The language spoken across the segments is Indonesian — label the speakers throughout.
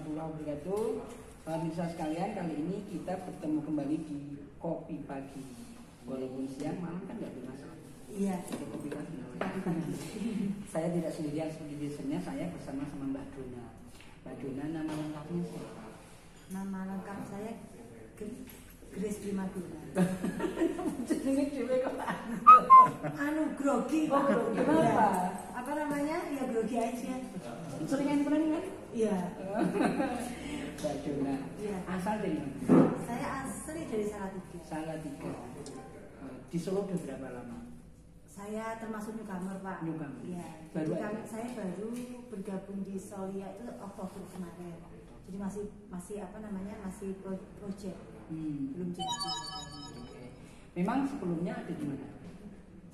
Speaker 1: warahmatullahi wabarakatuh. Pemirsa sekalian, kali ini kita bertemu kembali di Kopi Pagi. Walaupun siang, malam kan nggak bermasalah.
Speaker 2: Iya.
Speaker 1: Kopi Pagi. Saya tidak sendirian seperti biasanya, saya bersama sama Mbak Dona. Mbak Dona, nama lengkapnya siapa?
Speaker 2: Nama lengkap saya Grace Primadona.
Speaker 1: Jenenge dhewe kok
Speaker 2: Anu grogi.
Speaker 1: Oh, grogi.
Speaker 2: Iya.
Speaker 1: Kenapa?
Speaker 2: Apa namanya? Ya grogi aja.
Speaker 1: Seringan pernah kan?
Speaker 2: Iya.
Speaker 1: Mbak Dona.
Speaker 2: Iya.
Speaker 1: Asal dari mana?
Speaker 2: Saya asli dari Salatiga.
Speaker 1: Salatiga. Di Solo udah berapa lama?
Speaker 2: Saya termasuk newcomer, Pak.
Speaker 1: Newcomer.
Speaker 2: Iya.
Speaker 1: Baru
Speaker 2: Jadi saya baru bergabung di Solia itu Oktober kemarin. Jadi masih apa namanya? Masih project. Belum jadi.
Speaker 1: Oke. Memang sebelumnya ada di mana?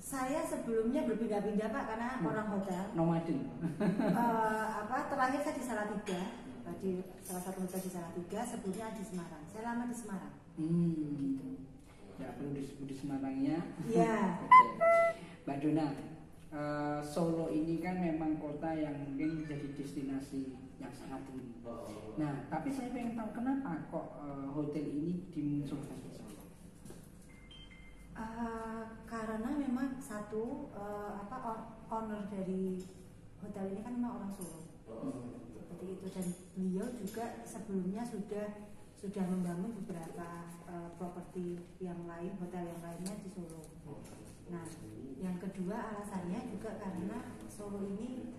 Speaker 2: Saya sebelumnya berpindah-pindah, Pak, karena orang hotel.
Speaker 1: Nomaden.
Speaker 2: Terakhir saya di Salatiga, di salah satu hotel di Salatiga. Sebelumnya di Semarang. Saya lama di Semarang. Gitu.
Speaker 1: Ya perlu disebut di Semarangnya.
Speaker 2: Iya.
Speaker 1: Oke. Mbak Dona, Solo ini kan memang kota yang mungkin menjadi destinasi yang sangat tinggi. Nah, tapi saya pengen tahu kenapa kok hotel ini dimunculkan di Solo?
Speaker 2: Karena memang satu owner dari hotel ini kan memang orang Solo. Seperti itu, dan beliau juga sebelumnya sudah membangun beberapa properti yang lain, hotel yang lainnya di Solo. Nah, yang kedua alasannya juga karena Solo ini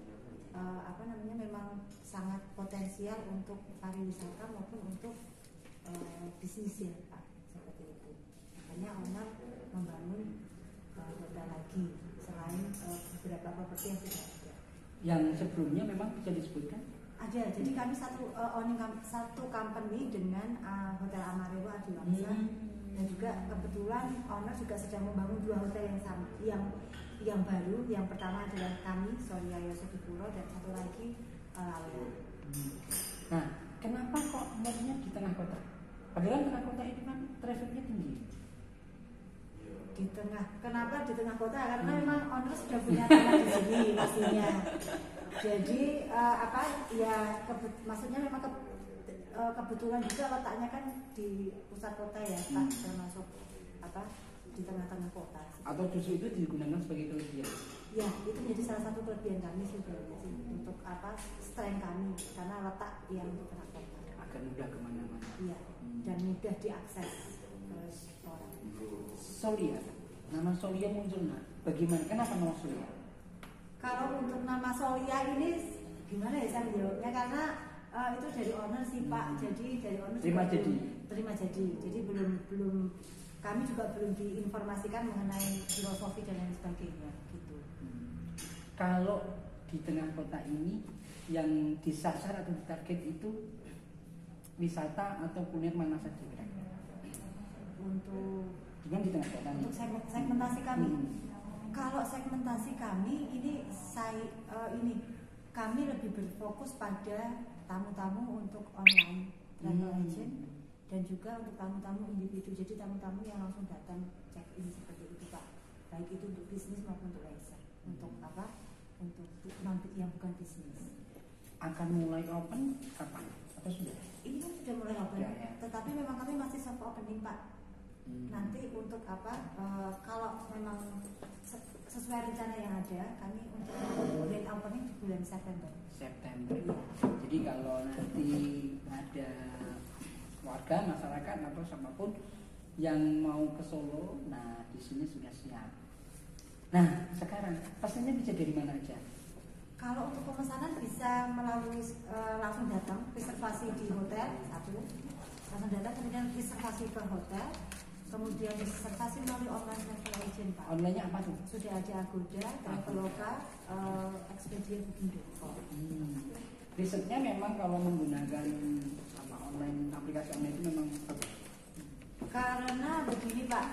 Speaker 2: memang sangat potensial untuk pariwisata maupun untuk bisnis ya, Pak, seperti itu. Makanya owner membangun hotel lagi selain beberapa properti yang sudah ada.
Speaker 1: Yang sebelumnya memang bisa disebutkan?
Speaker 2: Ada, jadi kami satu company dengan Hotel Amarewa Adiwangsa, dan juga kebetulan owner juga sedang membangun dua hotel yang sama, yang baru. Yang pertama adalah kami Solia Yosodipuro, dan satu lagi Lawea.
Speaker 1: Nah, kenapa kok maunya di tengah kota? Padahal tengah kota itu kan trafficnya tinggi.
Speaker 2: Kenapa di tengah kota? Karena memang owner sudah punya tanah di sini pastinya. Jadi maksudnya memang kebetulan juga letaknya kan di pusat kota ya, Pak, termasuk di tengah-tengah kota.
Speaker 1: Atau justru itu digunakan sebagai kelebihan?
Speaker 2: Ya, itu menjadi salah satu kelebihan kami sebenarnya untuk strength kami, karena letak yang di tengah kota.
Speaker 1: Agar mudah kemana-mana.
Speaker 2: Iya, dan mudah diakses orang.
Speaker 1: Solia, nama Solia muncul bagaimana? Kenapa nama Solia?
Speaker 2: Kalau untuk nama Solia ini gimana ya saya menjawabnya, karena itu dari owner sih, Pak. Jadi dari owner terima jadi. Jadi belum kami juga belum diinformasikan mengenai filosofi dan lain sebagainya gitu.
Speaker 1: Kalau di tengah kota ini yang disasar atau ditarget itu wisata atau kuliner mana saja kira-kira?
Speaker 2: Untuk
Speaker 1: di tengah kota
Speaker 2: untuk segmentasi kami. Kalau segmentasi kami ini kami lebih berfokus pada tamu-tamu untuk online travel agent, dan juga untuk tamu-tamu individu. Jadi tamu-tamu yang langsung datang check in seperti itu, Pak. Baik itu untuk bisnis maupun untuk leisure. Untuk non yang bukan bisnis. Akan
Speaker 1: mulai open kapan? Atau sudah?
Speaker 2: Ini kan sudah mulai open,
Speaker 1: ya.
Speaker 2: Tetapi memang kami masih soft opening, Pak. Nanti untuk kalau memang sesuai rencana yang ada, kami untuk grand opening di bulan September.
Speaker 1: Ya. Jadi kalau nanti ada warga, masyarakat atau siapapun yang mau ke Solo, nah di sini sudah siap. Nah, sekarang pesannya bisa dari mana aja?
Speaker 2: Kalau untuk pemesanan bisa melalui langsung datang reservasi di hotel langsung datang, kemudian reservasi ke hotel, kemudian reservasi melalui online travel agent, Pak.
Speaker 1: Online-nya apa tuh?
Speaker 2: Sudah ada Agoda, Traveloka, Expedia, Booking.com.
Speaker 1: Risetnya memang kalau menggunakan aplikasi online itu memang bagus.
Speaker 2: Karena begini, Pak,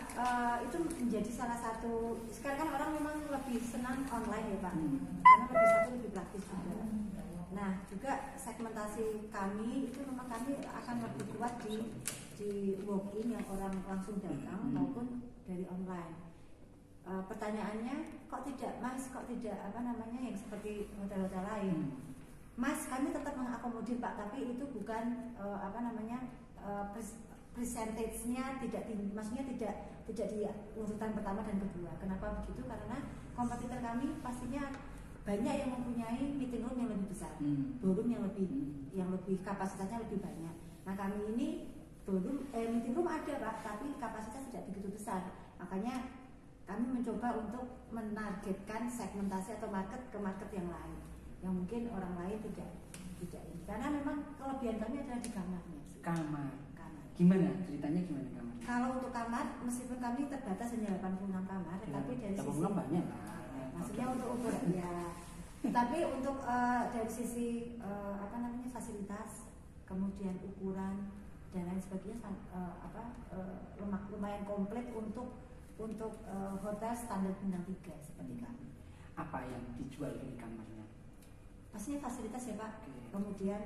Speaker 2: itu menjadi salah satu. Sekarang kan orang memang lebih senang online ya, Pak, karena lebih praktis juga. Nah, juga segmentasi kami itu memang kami akan lebih kuat di walk-in yang orang langsung datang maupun dari online. Pertanyaannya, kok tidak Mas, kok tidak yang seperti hotel-hotel lain? Mas, kami tetap mengakomodir Pak, tapi itu bukan percentage-nya tidak tinggi, maksudnya tidak di urutan pertama dan kedua. Kenapa begitu? Karena kompetitor kami pastinya banyak yang mempunyai meeting room yang lebih besar, ballroom yang lebih kapasitasnya lebih banyak. Nah kami ini meeting room ada Pak, tapi kapasitas tidak begitu besar. Makanya kami mencoba untuk menargetkan segmentasi atau market ke market yang lain, yang mungkin orang lain tidak ini. Karena memang kelebihan kami adalah di kamarnya.
Speaker 1: Kamar. Gimana ceritanya, gimana kamar?
Speaker 2: Kalau untuk kamar, meskipun kami terbatas hanya 86 kamar, tapi dari sisi
Speaker 1: banyak lah.
Speaker 2: Maksudnya untuk ukuran ya. Tapi untuk dari sisi fasilitas, kemudian ukuran dan lain sebagainya lumayan komplit untuk hotel standar bintang 3 seperti kami.
Speaker 1: Apa yang dijual di kamarnya?
Speaker 2: Pastinya fasilitas ya Pak. Kemudian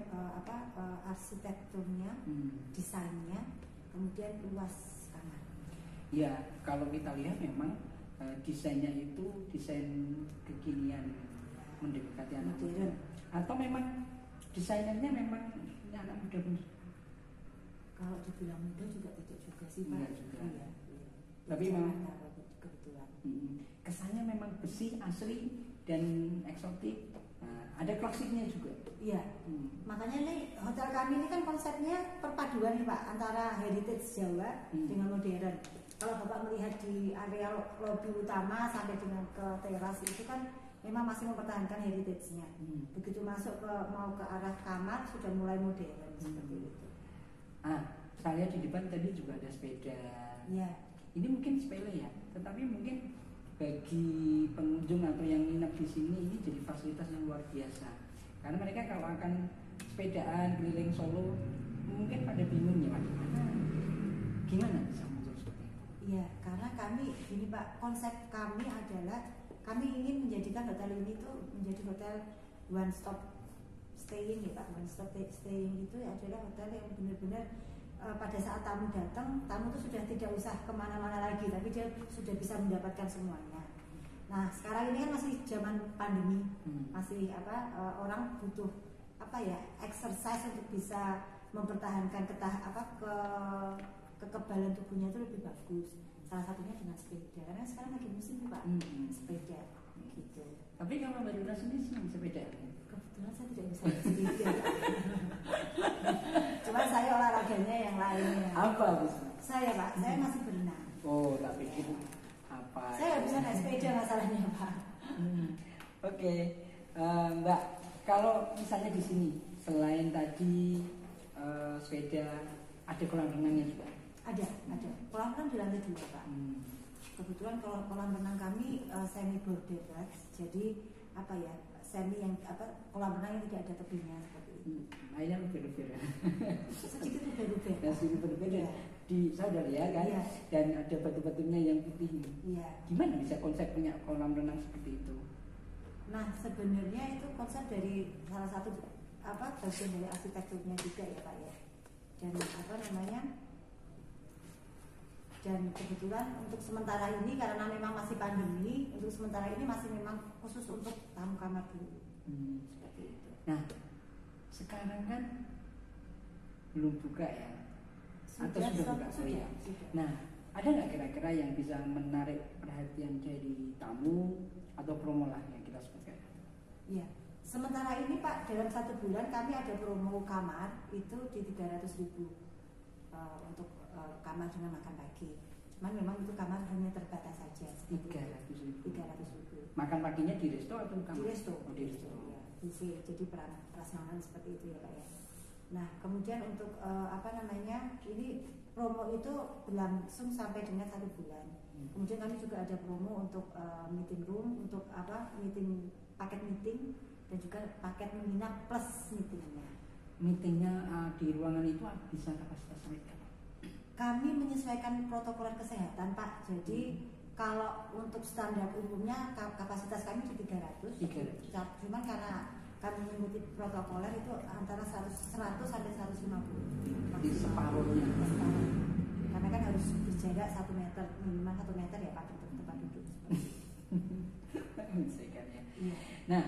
Speaker 2: arsitekturnya, desainnya, kemudian luas kamar.
Speaker 1: Ya, kalau kita lihat memang desainnya itu desain kekinian, mendekati anak muda. Atau memang desainernya memang anak muda benar?
Speaker 2: Kalau dibilang muda juga tidak juga sih Pak. Iya.
Speaker 1: Tapi memang
Speaker 2: kebetulan.
Speaker 1: Kesannya memang besi asli dan eksotik. Nah, ada klasiknya juga.
Speaker 2: Iya. Makanya nih hotel kami ini kan konsepnya perpaduan nih Pak antara heritage Jawa dengan modern. Kalau Bapak melihat di area lobi utama sampai dengan ke teras itu kan memang masih mempertahankan heritage-nya. Begitu masuk mau ke arah kamar sudah mulai modern seperti itu.
Speaker 1: Saya lihat di depan tadi juga ada sepeda.
Speaker 2: Iya.
Speaker 1: Ini mungkin sepele ya, tetapi mungkin bagi pengunjung atau yang nginep di sini ini jadi fasilitas yang luar biasa. Karena mereka kalau akan sepedaan keliling Solo mungkin pada bingung ya Pak. Gimana bisa muncul seperti itu?
Speaker 2: Iya, karena kami ini Pak, konsep kami adalah kami ingin menjadikan hotel ini tuh menjadi hotel one stop staying ya Pak. One stop staying itu adalah hotel yang benar-benar pada saat tamu datang, tamu itu sudah tidak usah kemana-mana lagi, tapi dia sudah bisa mendapatkan semuanya. Nah sekarang ini kan masih zaman pandemi, masih orang butuh exercise untuk bisa mempertahankan kekebalan tubuhnya itu lebih bagus. Salah satunya dengan sepeda, karena sekarang lagi musim Pak, sepeda gitu.
Speaker 1: Tapi kalau Mbak Dura sendiri senang sepeda?
Speaker 2: Kebetulan saya tidak bisa bersepeda. Cuma saya olahraganya yang lainnya.
Speaker 1: Apa bisa?
Speaker 2: Saya Pak, saya masih berenang.
Speaker 1: Oh, tak pikir apa?
Speaker 2: Saya bisa naik sepeda masalahnya Pak.
Speaker 1: Oke. Mbak, kalau misalnya di sini selain tadi sepeda, ada kolam renangnya juga?
Speaker 2: Ada. Kolam renang di lantai 2 Pak. Kebetulan kalau kolam renang kami semi border, jadi semi yang kolam renang yang tidak ada tepinya seperti itu.
Speaker 1: Airnya lebih-lebih ya.
Speaker 2: Sedikit lebih-lebih.
Speaker 1: Ya. Di sadar ya kan?
Speaker 2: Iya.
Speaker 1: Dan ada batu-batunya yang putih.
Speaker 2: Iya.
Speaker 1: Gimana bisa konsep punya kolam renang seperti itu?
Speaker 2: Nah sebenarnya itu konsep dari salah satu bagian dari arsitekturnya juga ya Pak ya. Dan kebetulan untuk sementara ini karena memang masih pandemi, untuk sementara ini masih memang khusus untuk tamu kamar dulu. Seperti itu.
Speaker 1: Nah, sekarang kan belum buka ya? Atau sudah buka?
Speaker 2: Sudah.
Speaker 1: Nah, ada nggak kira-kira yang bisa menarik perhatian dari tamu atau promo lah yang kita sebutkan?
Speaker 2: Iya. Sementara ini Pak, dalam 1 bulan kami ada promo kamar itu di 300.000 untuk kamar dengan makan pagi. Cuman memang itu kamar hanya terbatas saja.
Speaker 1: 300.000.
Speaker 2: Makan
Speaker 1: paginya di resto atau kamar?
Speaker 2: Di resto.
Speaker 1: Oh, di resto.
Speaker 2: Ya, buffet. Jadi prasmanan seperti itu ya Pak ya. Nah kemudian untuk ini promo itu berlangsung sampai dengan 1 bulan. Kemudian kami juga ada promo untuk meeting room, untuk paket meeting dan juga paket menginap plus meetingnya.
Speaker 1: Meetingnya di ruangan itu bisa kapasitas mereka?
Speaker 2: Kami menyesuaikan protokol kesehatan Pak. Jadi kalau untuk standar umumnya kapasitas kami di 300. Cuman karena kami mengikuti protokoler itu antara 100 sampai 150.
Speaker 1: Di separuhnya.
Speaker 2: Karena kan harus berjarak 1 meter, minimal 1 meter ya Pak untuk tempat duduk.
Speaker 1: Nah,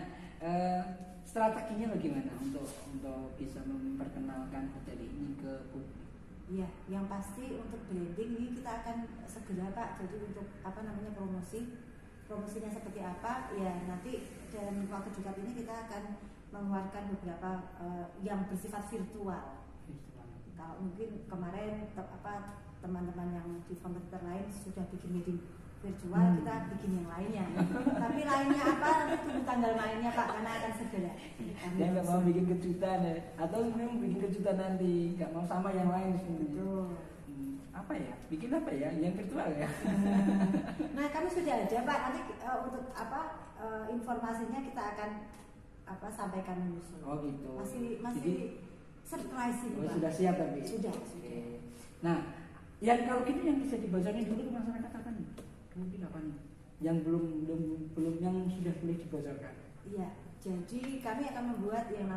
Speaker 1: setelah strateginya bagaimana untuk bisa memperkenalkan hotel ini ke publik?
Speaker 2: Iya, yang pasti untuk branding ini kita akan segera Pak. Jadi untuk promosinya seperti apa? Ya nanti dalam waktu dekat ini kita akan mengeluarkan beberapa yang bersifat virtual. Kalau mungkin kemarin teman-teman yang di kompetitor lain sudah bikin meeting virtual, kita bikin yang lainnya. Tapi lainnya apa? Nanti tunggu tanggal mainnya Pak, karena akan segera.
Speaker 1: Dia nggak mau bikin kejutan ya? Atau memang bikin kejutan nanti, nggak mau sama yang lain sebenarnya.
Speaker 2: Betul.
Speaker 1: Apa ya? Bikin apa ya? Yang virtual ya?
Speaker 2: Nah kami sudah ada Pak. Nanti untuk informasinya kita akan sampaikan menyusul.
Speaker 1: Oh gitu.
Speaker 2: Masih
Speaker 1: Jadi,
Speaker 2: surprise ini Pak.
Speaker 1: sudah siap tapi.
Speaker 2: Sudah.
Speaker 1: Oke. Nah, yang kalau gitu yang bisa dibocorin dulu ke masyarakat apa nih? Mungkin apa nih? Yang belum yang sudah boleh dibocorkan.
Speaker 2: Iya. Jadi kami akan membuat yang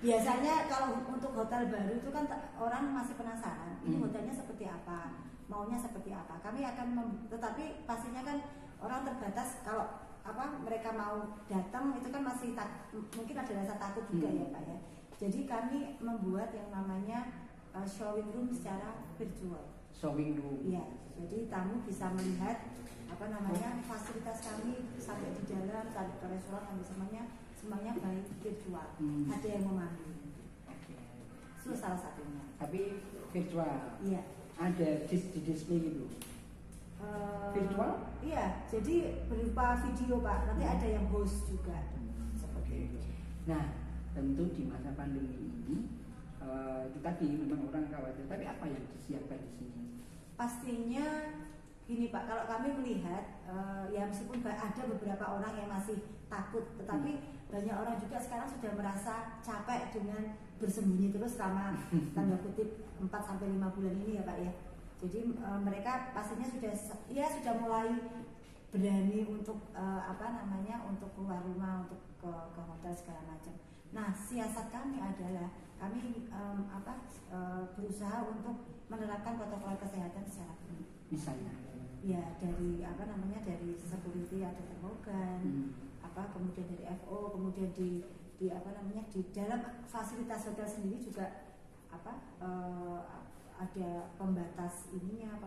Speaker 2: biasanya kalau untuk hotel baru itu kan orang masih penasaran. Ini hotelnya seperti apa, maunya seperti apa. Kami akan tetapi pastinya kan orang terbatas kalau mereka mau datang itu kan masih mungkin ada rasa takut juga ya Pak ya. Jadi kami membuat yang namanya showing room secara virtual.
Speaker 1: Showing room.
Speaker 2: Iya. Jadi tamu bisa melihat fasilitas kami sampai di dalam, sampai ke restoran, semuanya baik virtual. Ada yang memandu. Itu salah satunya.
Speaker 1: Tapi virtual.
Speaker 2: Iya.
Speaker 1: Ada di display gitu. Virtual?
Speaker 2: Iya. Jadi berupa video Pak. Nanti ada yang host juga. Seperti itu.
Speaker 1: Nah, tentu di masa pandemi ini itu tadi memang orang khawatir. Tapi apa yang disiapkan di sini?
Speaker 2: Pastinya gini Pak, kalau kami melihat ya meskipun ada beberapa orang yang masih takut, tetapi banyak orang juga sekarang sudah merasa capek dengan bersembunyi terus selama tanda kutip 4-5 bulan ini ya Pak ya. Jadi mereka pastinya sudah mulai berani untuk untuk keluar rumah, untuk ke hotel segala macam. Nah, siasat kami adalah kami berusaha untuk menerapkan protokol kesehatan secara penuh.
Speaker 1: Misalnya
Speaker 2: ya dari security ada termogan, kemudian dari FO, kemudian di dalam fasilitas hotel sendiri juga ada pembatas yang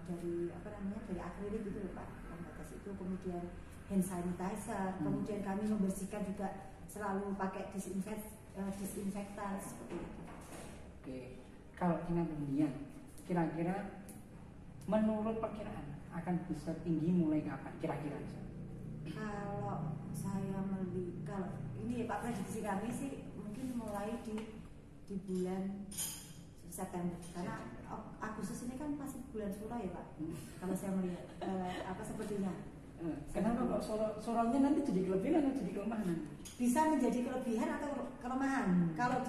Speaker 2: dari akrilik gitu loh Pak, pembatas itu, kemudian hand sanitizer, kemudian kami membersihkan juga selalu pakai disinfektan seperti itu.
Speaker 1: Oke, kalau kemudian kira-kira menurut perkiraan akan bisa tinggi mulai kapan kira-kira?
Speaker 2: Kalau saya kalau ini Pak, prediksi kami sih mungkin mulai di bulan September, karena Agustus ini kan masih bulan suro ya Pak. Kalau saya melihat sepertinya.
Speaker 1: Kenapa kok sorongnya nanti jadi kelebihan atau jadi kelemahan?
Speaker 2: Bisa menjadi kelebihan atau kelemahan. Kalau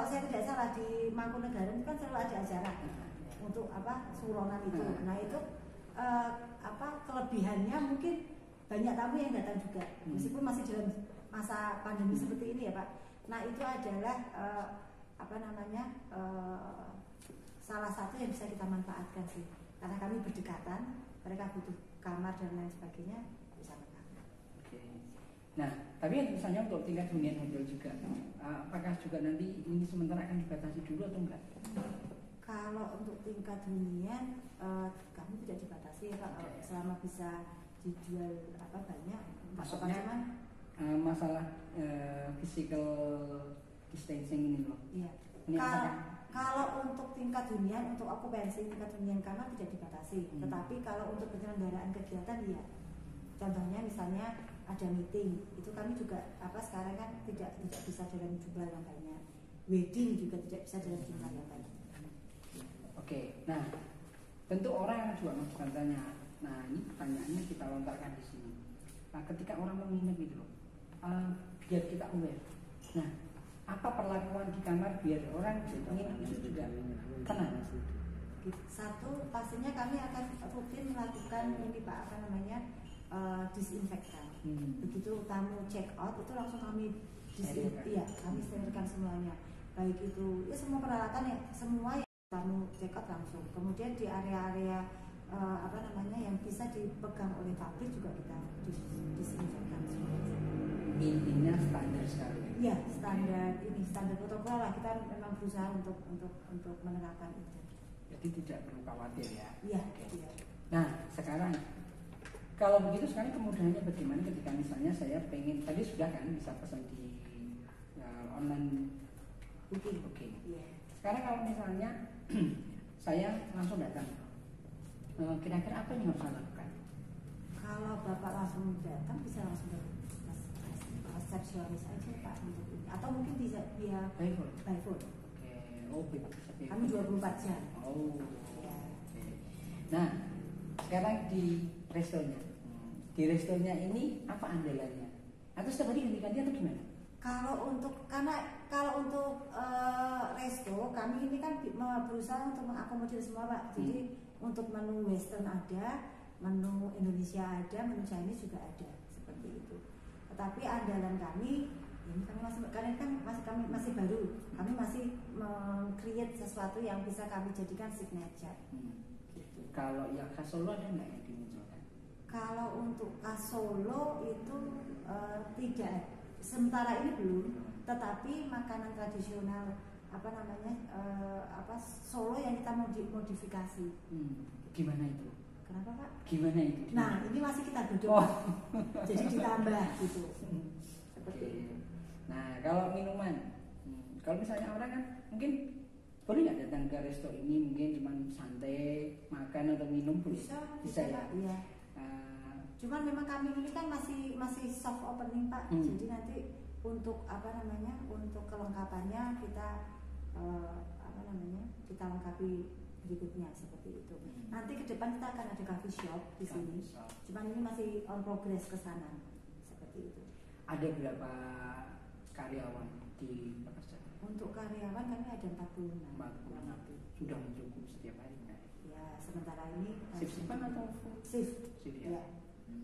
Speaker 2: saya tidak salah di Mangkunegaran itu kan selalu ada acara untuk suronan itu. Nah itu kelebihannya mungkin banyak tamu yang datang juga, meskipun masih dalam masa pandemi seperti ini ya Pak. Nah itu adalah salah satu yang bisa kita manfaatkan sih, karena kami berdekatan, mereka butuh kamar dan lain sebagainya, bisa mengambil.
Speaker 1: Oke. Nah, tapi misalnya untuk tingkat hunian hotel juga, apakah juga nanti ini sementara akan dibatasi dulu atau enggak?
Speaker 2: Kalau untuk tingkat hunian kami tidak dibatasi ya Pak, selama bisa dijual banyak.
Speaker 1: Maksudnya masalah physical distancing ini loh.
Speaker 2: Iya. Kalau untuk tingkat hunian, untuk okupansi tingkat hunian kamar tidak dibatasi, tetapi kalau untuk penyelenggaraan kegiatan iya. Contohnya misalnya ada meeting, itu kami juga sekarang kan tidak bisa dalam jumlah yang banyak. Wedding juga tidak bisa dalam jumlah yang banyak.
Speaker 1: Oke, nah tentu orang juga mau bertanya. Nah ini pertanyaannya kita lontarkan di sini. Nah ketika orang mau nginep gitu loh, biar kita aware. Nah apa perlakuan di kamar biar orang nginep itu juga tenang?
Speaker 2: Satu, pastinya kami akan rutin melakukan ini Pak disinfektan. Begitu tamu check out itu langsung kami kami sterilkan semuanya. Baik itu semua peralatan semua tamu check out langsung. Kemudian di area-area apa namanya yang bisa dipegang oleh pabrik juga kita disinfektan semua.
Speaker 1: Intinya standar sekali.
Speaker 2: Iya, standar protokol lah, kita memang berusaha untuk menerapkan itu.
Speaker 1: Jadi tidak perlu khawatir ya.
Speaker 2: Iya.
Speaker 1: Okay.
Speaker 2: Iya.
Speaker 1: Nah sekarang kalau begitu sekarang kemudahannya bagaimana ketika misalnya saya pengen, tadi sudah kan bisa pesan di online booking.
Speaker 2: Iya.
Speaker 1: Sekarang kalau misalnya saya langsung datang, kira-kira apa yang harus saya lakukan?
Speaker 2: Kalau Bapak langsung datang bisa langsung ke resepsionis aja Pak untuk ini. Atau mungkin bisa via by phone.
Speaker 1: Oke. Oh,
Speaker 2: kami 24 jam.
Speaker 1: Oh.
Speaker 2: Ya.
Speaker 1: Oke. Nah, sekarang di restonya. Di restonya ini apa andalannya? Atau setiap hari ganti-ganti atau gimana?
Speaker 2: Kalau untuk resto kami ini kan berusaha untuk mengakomodir semua Pak. Jadi untuk menu Western ada, menu Indonesia ada, menu Chinese juga ada, seperti itu. Tetapi andalan kami ini kami masih baru, kami masih meng-create sesuatu yang bisa kami jadikan signature. Gitu.
Speaker 1: Kalau yang khas Solo ada nggak yang dimunculkan?
Speaker 2: Kalau untuk khas Solo itu tidak, sementara ini belum. Tetapi makanan tradisional Solo yang kita modifikasi.
Speaker 1: Gimana itu?
Speaker 2: Kenapa Pak?
Speaker 1: Gimana itu?
Speaker 2: Nah ini masih kita duduk. Jadi ditambah gitu. Seperti itu.
Speaker 1: Nah kalau minuman, kalau misalnya orang kan mungkin boleh nggak datang ke resto ini, mungkin cuma santai makan atau minum boleh? Bisa ya.
Speaker 2: Iya. Cuman memang kami ini kan masih soft opening Pak. Jadi nanti untuk untuk kelengkapannya kita kita lengkapi berikutnya seperti itu. Nanti ke depan kita akan ada coffee shop di sini. Cuman ini masih on progress ke sana seperti itu.
Speaker 1: Ada berapa karyawan di pekerjaan?
Speaker 2: Untuk karyawan kami ada 46.
Speaker 1: Sudah mencukupi setiap hari kan?
Speaker 2: Ya, sementara ini
Speaker 1: shift-shiftan atau
Speaker 2: shift? Ya.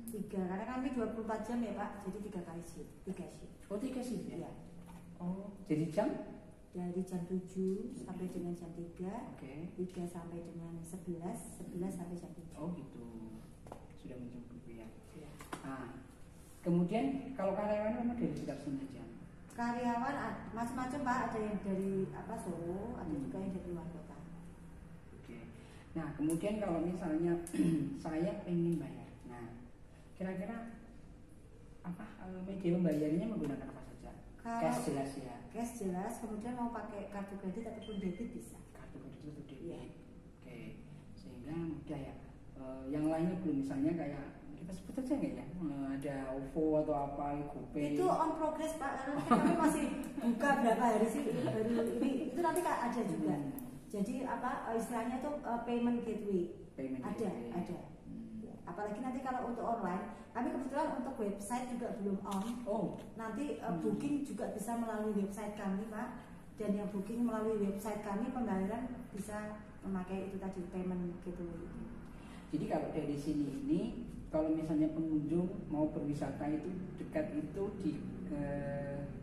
Speaker 2: 3, karena kami 24 jam ya Pak, jadi 3 kali shift, 3 shift.
Speaker 1: Oh 3 shift ya?
Speaker 2: Ya.
Speaker 1: Oh, jadi jam?
Speaker 2: Dari jam 7 sampai dengan jam 3, 3 sampai dengan 11 sampai jam 7.
Speaker 1: Oh gitu, sudah mencukupi ya.
Speaker 2: Ya.
Speaker 1: Nah, kemudian kalau karyawan memang dari sekitar sini aja?
Speaker 2: Karyawan macam-macam Pak, ada yang dari Solo, ada juga yang dari luar kota.
Speaker 1: Oke. Nah kemudian kalau misalnya saya pengen bayar, nah kira-kira media pembayarannya menggunakan apa saja? Cash jelas ya.
Speaker 2: Cash jelas, kemudian mau pakai kartu kredit ataupun debit bisa.
Speaker 1: Kartu kredit atau debit.
Speaker 2: Iya.
Speaker 1: Oke. Sehingga mudah ya. Yang lainnya belum, misalnya kayak kita sebut aja nggak ya? Ada OVO atau apa, GoPay.
Speaker 2: Itu on progress Pak, karena kami masih buka berapa hari sih baru ini. Itu nanti ada juga. Jadi istilahnya itu payment gateway. Ada. Apalagi nanti kalau untuk online, kami kebetulan untuk website juga belum on. Nanti booking juga bisa melalui website kami Pak. Dan yang booking melalui website kami, pembayaran bisa memakai itu tadi, payment gateway.
Speaker 1: Jadi kalau dari sini ini, kalau misalnya pengunjung mau berwisata itu dekat itu di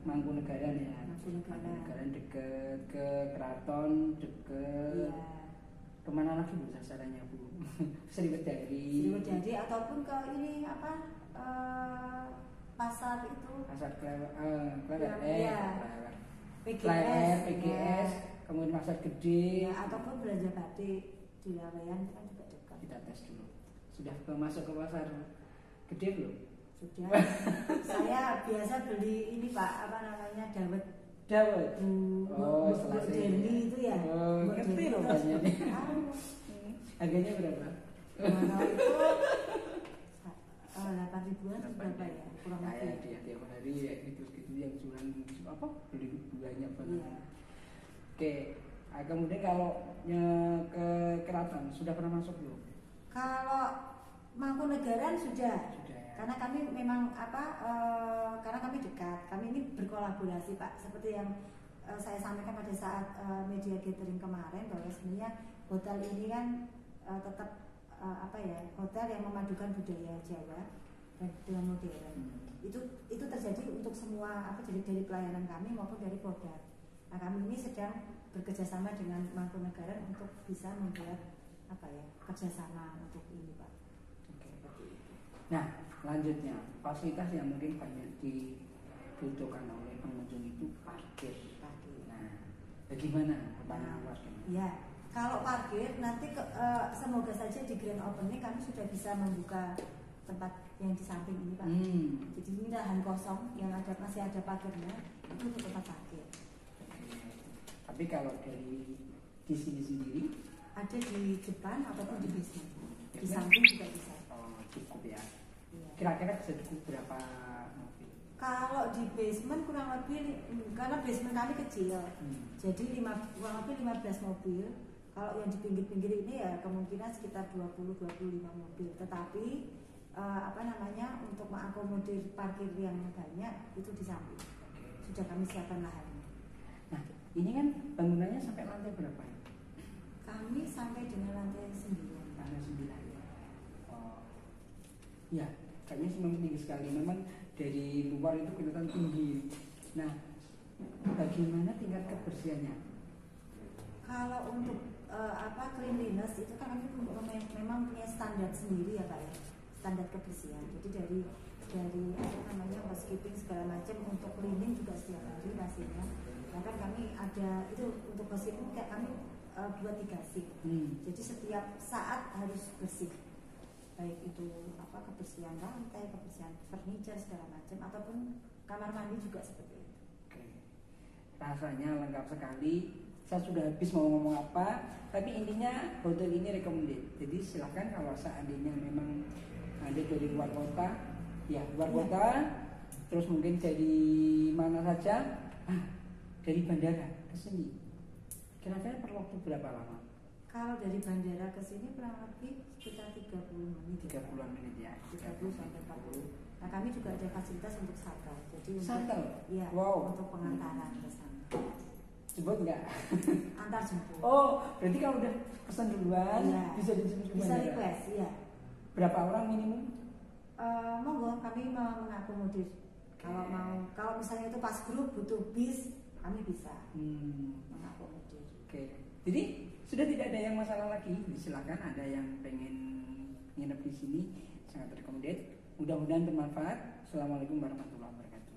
Speaker 1: Mangkunegaran ya. Mangkunegaran dekat ke Keraton, dekat kemana lagi Bu sasarannya Bu? Sriwedari
Speaker 2: ataupun ke ini pasar itu.
Speaker 1: Pasar Klewer, PGS, kemudian pasar gede.
Speaker 2: Ya, ataupun belanja batik di Laweyan kan juga dekat.
Speaker 1: Kita tes dulu. Sudah masuk ke pasar gede belum?
Speaker 2: Sudah. Saya biasa beli ini Pak, dawet.
Speaker 1: Setelah
Speaker 2: Jenny itu ya.
Speaker 1: Ngerti loh banyak. Harganya berapa?
Speaker 2: Itu 8.000-an berapa ya? Kurang lebih.
Speaker 1: Dia tiap hari ya gitu yang jualan beli banyak banget.
Speaker 2: Iya.
Speaker 1: Oke. Kemudian kalau ke Keraton sudah pernah masuk belum?
Speaker 2: Kalau Mangkunegaran sudah. Karena kami memang karena kami dekat, kami ini berkolaborasi Pak. Seperti yang saya sampaikan pada saat media gathering kemarin, bahwa sebenarnya hotel ini kan tetap hotel yang memadukan budaya Jawa dan dengan modern. Itu terjadi untuk semua dari pelayanan kami maupun dari produk. Nah kami ini sedang bekerjasama dengan Mangkunegaran untuk bisa membuat apa ya, kerjasama untuk ini Pak.
Speaker 1: Oke. Nah, lanjutnya fasilitas yang mungkin banyak dibutuhkan oleh pengunjung itu parkir. Nah, bagaimana pandangan warga?
Speaker 2: Ya, kalau parkir nanti semoga saja di grand opening kami sudah bisa membuka tempat yang di samping ini Pak. Jadi ini lahan kosong yang masih ada parkirnya, itu untuk tempat parkir.
Speaker 1: Tapi kalau dari di sini sendiri
Speaker 2: ada di depan ataupun di basement, di samping juga bisa.
Speaker 1: Oh, cukup ya.
Speaker 2: Iya.
Speaker 1: Kira-kira bisa cukup berapa mobil?
Speaker 2: Kalau di basement kurang lebih, karena basement kami kecil, jadi kurang lebih 15 mobil. Kalau yang di pinggir-pinggir ini ya kemungkinan sekitar 20-25 mobil. Tetapi untuk mengakomodir parkir yang banyak itu di samping. Sudah kami siapkan lahannya.
Speaker 1: Nah, ini kan bangunannya sampai lantai berapa ya?
Speaker 2: Kami sampai dengan lantai 9.
Speaker 1: Lantai 9 ya. Oh. Ya, kayaknya sih memang tinggi sekali. Memang dari luar itu kelihatan tinggi. Nah, bagaimana tingkat kebersihannya?
Speaker 2: Kalau untuk cleanliness itu kan kami memang punya standar sendiri ya Pak ya, standar kebersihan. Jadi dari housekeeping segala macam, untuk cleaning juga setiap hari pastinya. Bahkan kami ada itu untuk housekeeping kayak kami buat 3 shift. Jadi setiap saat harus bersih. Baik itu kebersihan lantai, kebersihan furniture segala macam, ataupun kamar mandi juga seperti itu.
Speaker 1: Oke. Rasanya lengkap sekali. Saya sudah habis mau ngomong apa, tapi intinya hotel ini recommended. Jadi silahkan kalau seandainya memang Anda dari luar kota, ya luar kota, terus mungkin dari mana saja, dari bandara ke sini, kira-kira perlu waktu berapa lama?
Speaker 2: Kalau dari bandara ke sini kurang lebih sekitar 30 menit.
Speaker 1: 30 menit ya.
Speaker 2: 30 sampai 40. Nah, kami juga ada fasilitas untuk shuttle. Jadi
Speaker 1: shuttle?
Speaker 2: Iya,
Speaker 1: wow.
Speaker 2: Untuk pengantaran ke sana.
Speaker 1: Jemput nggak?
Speaker 2: Antar jemput.
Speaker 1: Oh, berarti kalau udah pesan duluan,
Speaker 2: iya.
Speaker 1: Bisa dijemput ke
Speaker 2: Bisa
Speaker 1: bandara?
Speaker 2: request, iya.
Speaker 1: Berapa orang minimum?
Speaker 2: Monggo, kami mau mengakomodir. Kalau misalnya itu pas grup butuh bis, kami bisa mengakomodir.
Speaker 1: Oke. Jadi sudah tidak ada yang masalah lagi. Silakan, ada yang pengen nginep di sini, sangat rekomendasi. Mudah-mudahan bermanfaat. Assalamualaikum warahmatullahi wabarakatuh.